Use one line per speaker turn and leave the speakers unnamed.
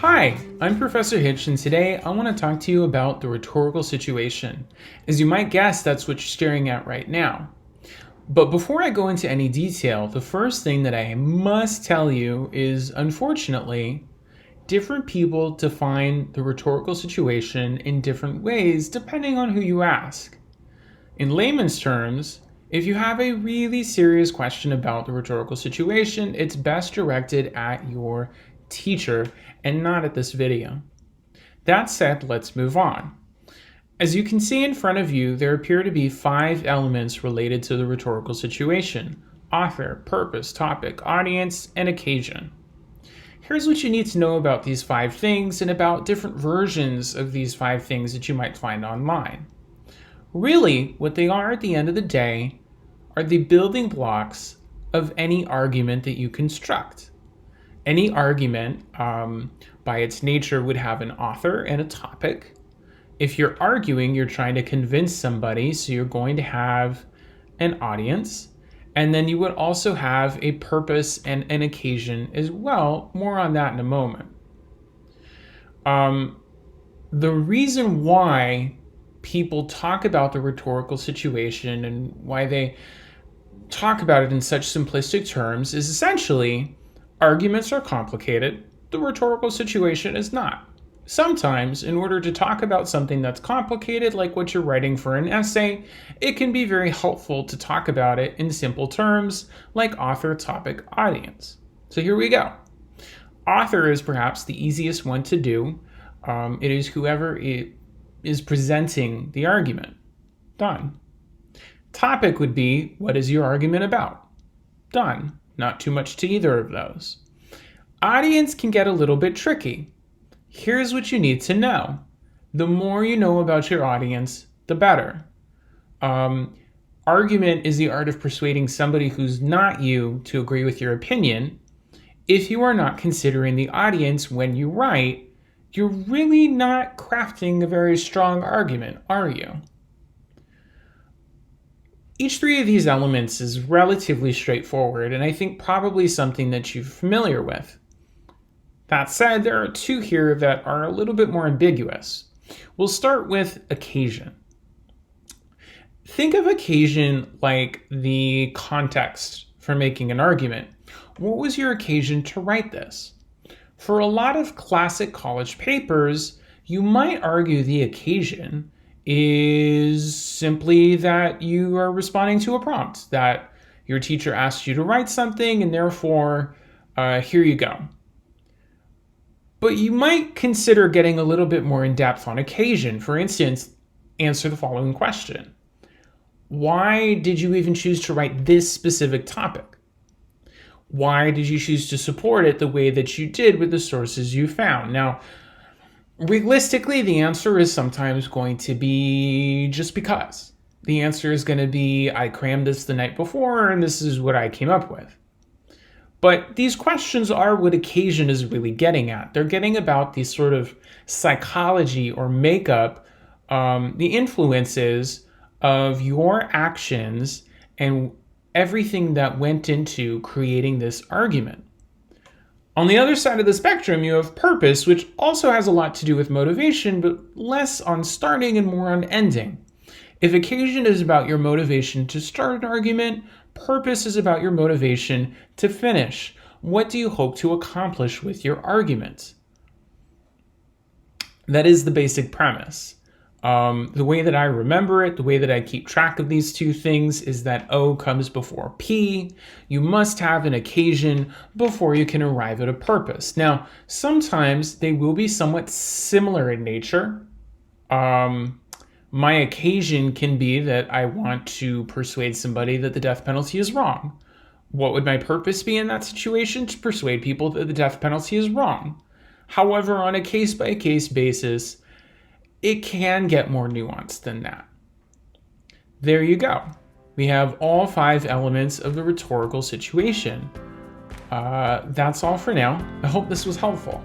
Hi, I'm Professor Hitch, and today I want to talk to you about the rhetorical situation. As you might guess, that's what you're staring at right now. But before I go into any detail, the first thing that I must tell you is, unfortunately, different people define the rhetorical situation in different ways depending on who you ask. In layman's terms, if you have a really serious question about the rhetorical situation, it's best directed at your teacher and not at this video. That said, let's move on. As you can see in front of you, there appear to be 5 elements related to the rhetorical situation: author, purpose, topic, audience, and occasion. Here's what you need to know about these 5 things and about different versions of these 5 things that you might find online. Really, what they are at the end of the day are the building blocks of any argument that you construct. Any argument, by its nature, would have an author and a topic. If you're arguing, you're trying to convince somebody, so you're going to have an audience. And then you would also have a purpose and an occasion as well. More on that in a moment. The reason why people talk about the rhetorical situation and why they talk about it in such simplistic terms is essentially arguments are complicated. The rhetorical situation is not. Sometimes, in order to talk about something that's complicated, like what you're writing for an essay, it can be very helpful to talk about it in simple terms, like author, topic, audience. So here we go. Author is perhaps the easiest one to do. It is whoever is presenting the argument. Done. Topic would be, what is your argument about? Done. Not too much to either of those. Audience can get a little bit tricky. Here's what you need to know. The more you know about your audience, the better. Argument is the art of persuading somebody who's not you to agree with your opinion. If you are not considering the audience when you write, you're really not crafting a very strong argument, are you? Each 3 of these elements is relatively straightforward, and I think probably something that you're familiar with. That said, there are 2 here that are a little bit more ambiguous. We'll start with occasion. Think of occasion like the context for making an argument. What was your occasion to write this? For a lot of classic college papers, you might argue the occasion is simply that you are responding to a prompt, that your teacher asked you to write something, and therefore, here you go. But you might consider getting a little bit more in depth on occasion. For instance, answer the following question. Why did you even choose to write this specific topic? Why did you choose to support it the way that you did with the sources you found? Now, realistically, the answer is sometimes going to be just because. The answer is going to be, I crammed this the night before, and this is what I came up with. But these questions are what occasion is really getting at. They're getting about the sort of psychology or makeup, the influences of your actions and everything that went into creating this argument. On the other side of the spectrum, you have purpose, which also has a lot to do with motivation, but less on starting and more on ending. If occasion is about your motivation to start an argument, purpose is about your motivation to finish. What do you hope to accomplish with your argument? That is the basic premise. The way that I remember it, the way that I keep track of these 2 things is that O comes before P. You must have an occasion before you can arrive at a purpose. Now, sometimes they will be somewhat similar in nature. My occasion can be that I want to persuade somebody that the death penalty is wrong. What would my purpose be in that situation? To persuade people that the death penalty is wrong. However, on a case-by-case basis, it can get more nuanced than that. There you go. We have all 5 elements of the rhetorical situation. That's all for now. I hope this was helpful.